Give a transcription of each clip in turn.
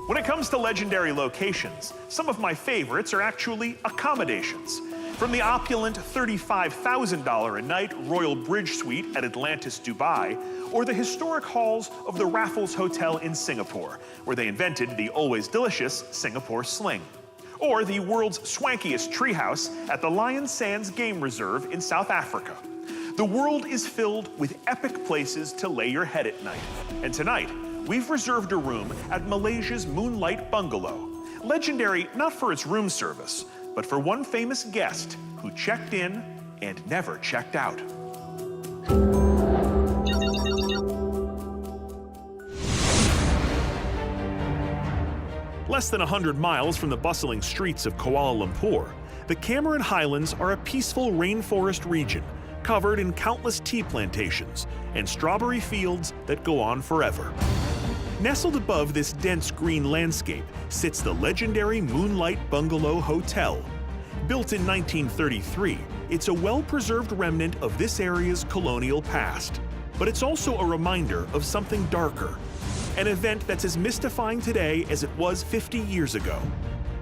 When it comes to legendary locations, some of my favorites are actually accommodations. From the opulent $35,000 a night Royal Bridge Suite at Atlantis, Dubai, or the historic halls of the Raffles Hotel in Singapore, where they invented the always delicious Singapore sling. Or the world's swankiest treehouse at the Lion Sands Game Reserve in South Africa. The world is filled with epic places to lay your head at night. And tonight, we've reserved a room at Malaysia's Moonlight Bungalow. Legendary not for its room service, but for one famous guest who checked in and never checked out. Less than 100 miles from the bustling streets of Kuala Lumpur, the Cameron Highlands are a peaceful rainforest region covered in countless tea plantations and strawberry fields that go on forever. Nestled above this dense green landscape sits the legendary Moonlight Bungalow Hotel. Built in 1933, it's a well-preserved remnant of this area's colonial past. But it's also a reminder of something darker, an event that's as mystifying today as it was 50 years ago.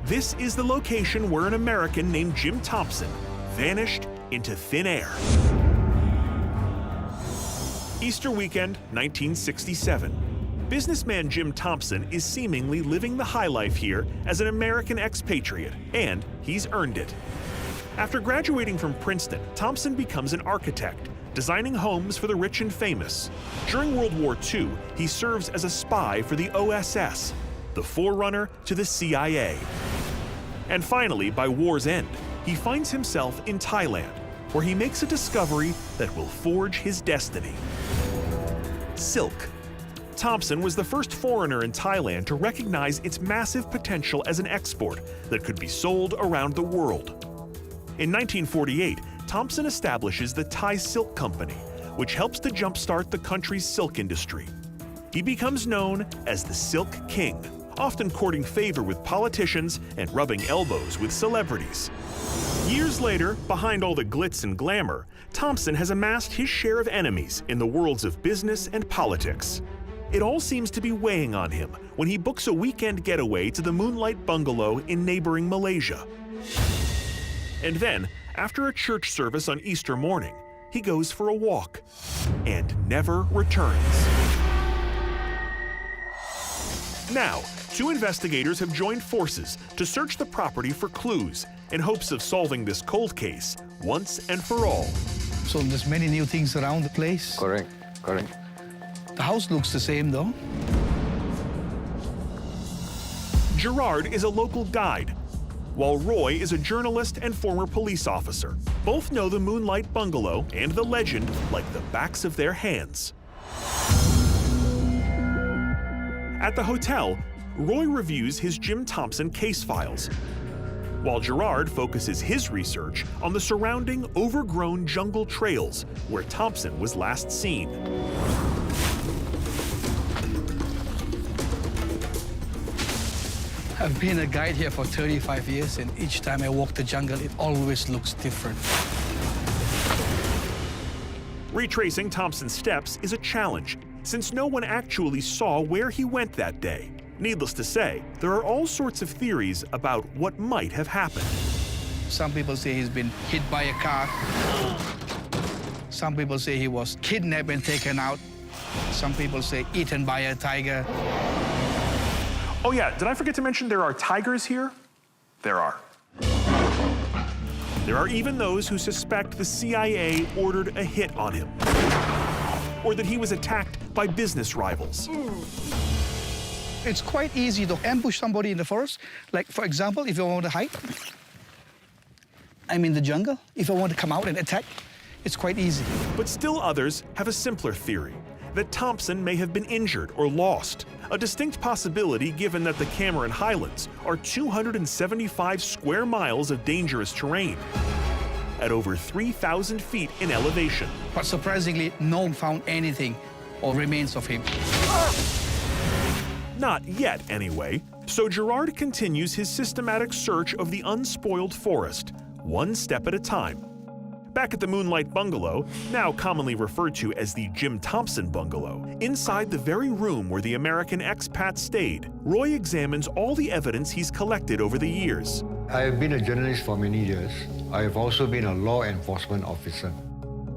This is the location where an American named Jim Thompson vanished into thin air. Easter weekend, 1967. Businessman Jim Thompson is seemingly living the high life here as an American expatriate, and he's earned it. After graduating from Princeton, Thompson becomes an architect, designing homes for the rich and famous. During World War II, he serves as a spy for the OSS, the forerunner to the CIA. And finally, by war's end, he finds himself in Thailand, where he makes a discovery that will forge his destiny. Silk. Thompson was the first foreigner in Thailand to recognize its massive potential as an export that could be sold around the world. In 1948, Thompson establishes the Thai Silk Company, which helps to jumpstart the country's silk industry. He becomes known as the Silk King, often courting favor with politicians and rubbing elbows with celebrities. Years later, behind all the glitz and glamour, Thompson has amassed his share of enemies in the worlds of business and politics. It all seems to be weighing on him when he books a weekend getaway to the Moonlight Bungalow in neighboring Malaysia. And then, after a church service on Easter morning, he goes for a walk and never returns. Now, two investigators have joined forces to search the property for clues in hopes of solving this cold case once and for all. So there's many new things around the place. Correct. The house looks the same though. Gerard is a local guide, while Roy is a journalist and former police officer. Both know the Moonlight Bungalow and the legend like the backs of their hands. At the hotel, Roy reviews his Jim Thompson case files, while Gerard focuses his research on the surrounding overgrown jungle trails where Thompson was last seen. I've been a guide here for 35 years, and each time I walk the jungle, it always looks different. Retracing Thompson's steps is a challenge, since no one actually saw where he went that day. Needless to say, there are all sorts of theories about what might have happened. Some people say he's been hit by a car. Some people say he was kidnapped and taken out. Some people say eaten by a tiger. Oh yeah, did I forget to mention there are tigers here? There are. There are even those who suspect the CIA ordered a hit on him, or that he was attacked by business rivals. It's quite easy to ambush somebody in the forest. Like, for example, if you want to hide, I'm in the jungle. If I want to come out and attack, it's quite easy. But still others have a simpler theory, that Thompson may have been injured or lost, a distinct possibility given that the Cameron Highlands are 275 square miles of dangerous terrain at over 3,000 feet in elevation. But surprisingly, no one found anything or remains of him. Not yet, anyway. So Gerard continues his systematic search of the unspoiled forest, one step at a time. Back at the Moonlight Bungalow, now commonly referred to as the Jim Thompson Bungalow, inside the very room where the American expat stayed, Roy examines all the evidence he's collected over the years. I have been a journalist for many years. I have also been a law enforcement officer.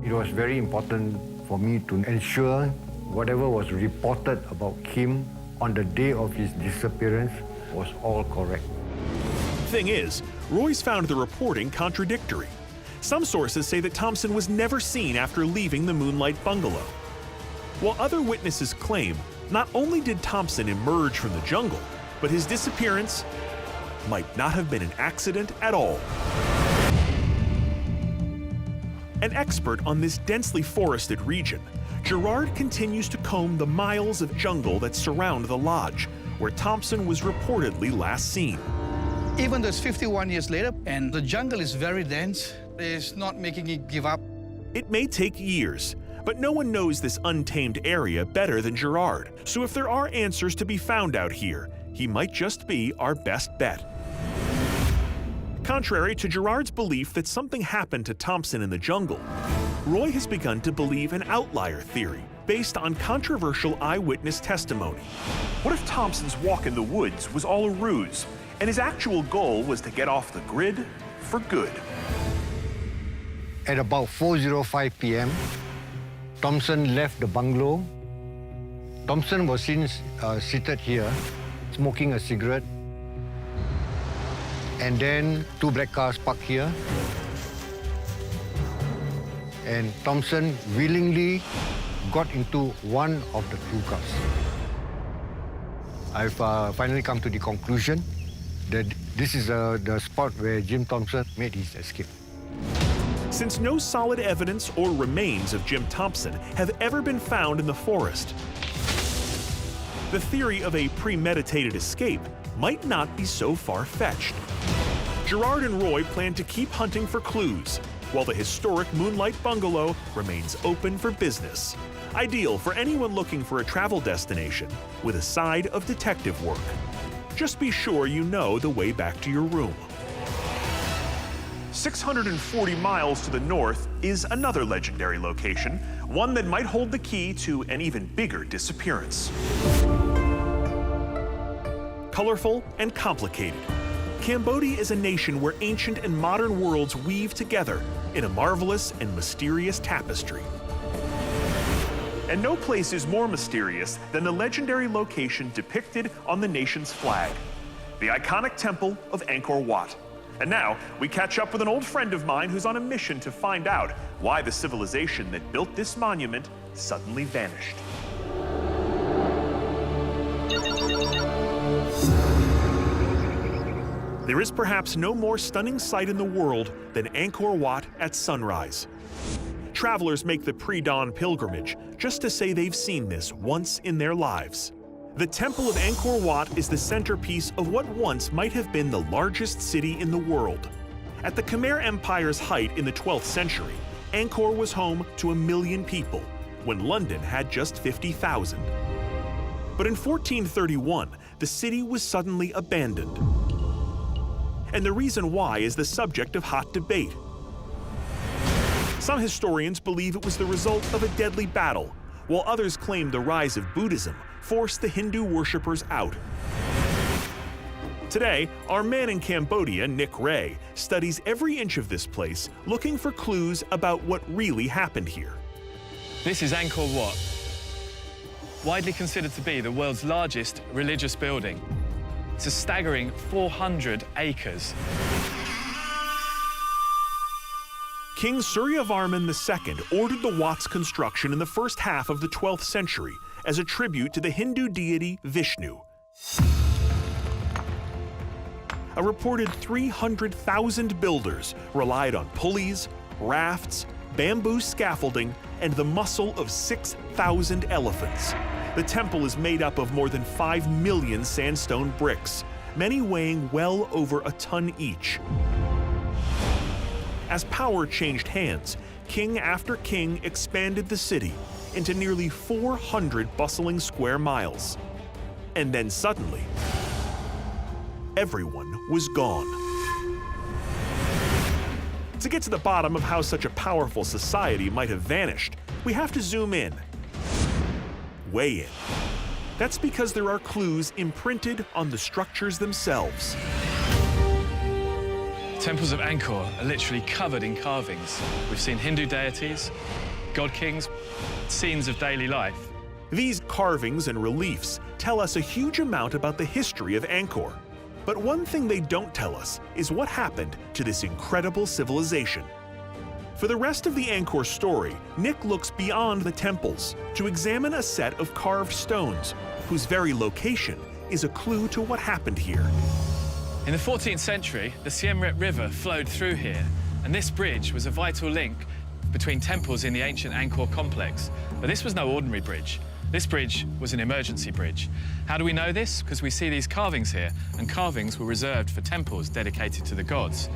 It was very important for me to ensure whatever was reported about him on the day of his disappearance was all correct. Thing is, Roy's found the reporting contradictory. Some sources say that Thompson was never seen after leaving the Moonlight Bungalow, while other witnesses claim not only did Thompson emerge from the jungle, but his disappearance might not have been an accident at all. An expert on this densely forested region, Gerard continues to comb the miles of jungle that surround the lodge, where Thompson was reportedly last seen. Even though it's 51 years later and the jungle is very dense, it's not making it give up. It may take years, but no one knows this untamed area better than Gerard. So if there are answers to be found out here, he might just be our best bet. Contrary to Gerard's belief that something happened to Thompson in the jungle, Roy has begun to believe an outlier theory based on controversial eyewitness testimony. What if Thompson's walk in the woods was all a ruse, and his actual goal was to get off the grid for good? At about 4:05 p.m., Thompson left the bungalow. Thompson was seen seated here, smoking a cigarette. And then two black cars parked here. And Thompson willingly got into one of the two cars. I've finally come to the conclusion that this is the spot where Jim Thompson made his escape. Since no solid evidence or remains of Jim Thompson have ever been found in the forest, the theory of a premeditated escape might not be so far-fetched. Gerard and Roy plan to keep hunting for clues, while the historic Moonlight Bungalow remains open for business. Ideal for anyone looking for a travel destination with a side of detective work. Just be sure you know the way back to your room. 640 miles to the north is another legendary location, one that might hold the key to an even bigger disappearance. Colorful and complicated, Cambodia is a nation where ancient and modern worlds weave together in a marvelous and mysterious tapestry. And no place is more mysterious than the legendary location depicted on the nation's flag, the iconic temple of Angkor Wat. And now, we catch up with an old friend of mine who's on a mission to find out why the civilization that built this monument suddenly vanished. There is perhaps no more stunning sight in the world than Angkor Wat at sunrise. Travelers make the pre-dawn pilgrimage just to say they've seen this once in their lives. The Temple of Angkor Wat is the centerpiece of what once might have been the largest city in the world. At the Khmer Empire's height in the 12th century, Angkor was home to 1 million people, when London had just 50,000. But in 1431, the city was suddenly abandoned. And the reason why is the subject of hot debate. Some historians believe it was the result of a deadly battle, while others claim the rise of Buddhism forced the Hindu worshippers out. Today, our man in Cambodia, Nick Ray, studies every inch of this place, looking for clues about what really happened here. This is Angkor Wat, widely considered to be the world's largest religious building. It's a staggering 400 acres. King Suryavarman II ordered the Wat's construction in the first half of the 12th century as a tribute to the Hindu deity Vishnu. A reported 300,000 builders relied on pulleys, rafts, bamboo scaffolding, and the muscle of 6,000 elephants. The temple is made up of more than 5 million sandstone bricks, many weighing well over a ton each. As power changed hands, king after king expanded the city into nearly 400 bustling square miles. And then suddenly, everyone was gone. To get to the bottom of how such a powerful society might have vanished, we have to zoom in. Way in. That's because there are clues imprinted on the structures themselves. Temples of Angkor are literally covered in carvings. We've seen Hindu deities, god kings, scenes of daily life. These carvings and reliefs tell us a huge amount about the history of Angkor. But one thing they don't tell us is what happened to this incredible civilization. For the rest of the Angkor story, Nick looks beyond the temples to examine a set of carved stones whose very location is a clue to what happened here. In the 14th century, the Siem Reap River flowed through here, and this bridge was a vital link between temples in the ancient Angkor complex. But this was no ordinary bridge. This bridge was an emergency bridge. How do we know this? Because we see these carvings here, and carvings were reserved for temples dedicated to the gods.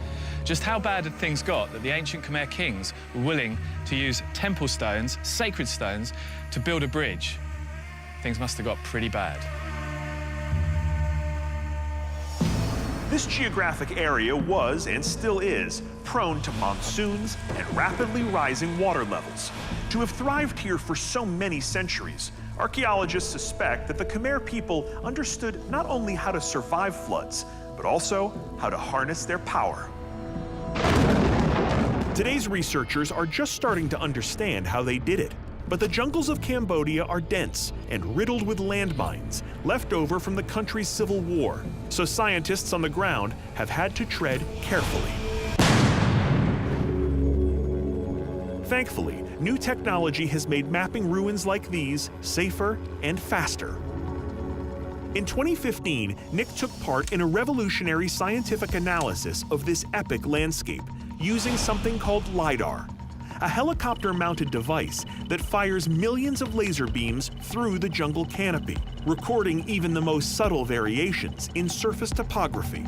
Just how bad had things got that the ancient Khmer kings were willing to use temple stones, sacred stones, to build a bridge? Things must have got pretty bad. This geographic area was, and still is, prone to monsoons and rapidly rising water levels. To have thrived here for so many centuries, archaeologists suspect that the Khmer people understood not only how to survive floods, but also how to harness their power. Today's researchers are just starting to understand how they did it. But the jungles of Cambodia are dense and riddled with landmines left over from the country's civil war, so scientists on the ground have had to tread carefully. Thankfully, new technology has made mapping ruins like these safer and faster. In 2015, Nick took part in a revolutionary scientific analysis of this epic landscape using something called LiDAR, a helicopter-mounted device that fires millions of laser beams through the jungle canopy, recording even the most subtle variations in surface topography.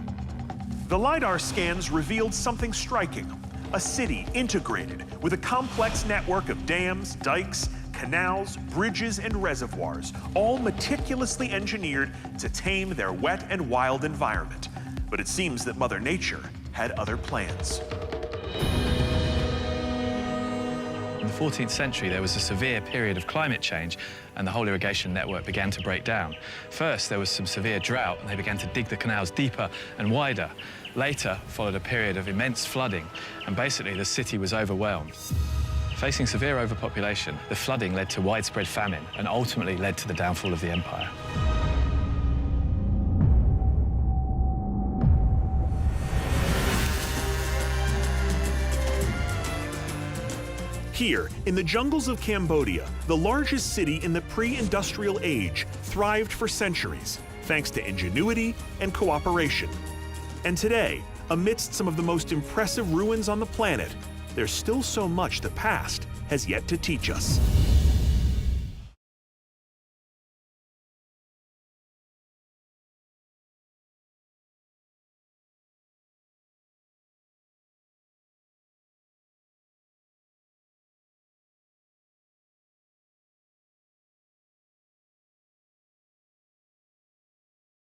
The LiDAR scans revealed something striking: a city integrated with a complex network of dams, dikes, canals, bridges, and reservoirs, all meticulously engineered to tame their wet and wild environment. But it seems that Mother Nature had other plans. In the 14th century, there was a severe period of climate change, and the whole irrigation network began to break down. First, there was some severe drought, and they began to dig the canals deeper and wider. Later, followed a period of immense flooding, and basically the city was overwhelmed. Facing severe overpopulation, the flooding led to widespread famine and ultimately led to the downfall of the empire. Here, in the jungles of Cambodia, the largest city in the pre-industrial age thrived for centuries, thanks to ingenuity and cooperation. And today, amidst some of the most impressive ruins on the planet, there's still so much the past has yet to teach us.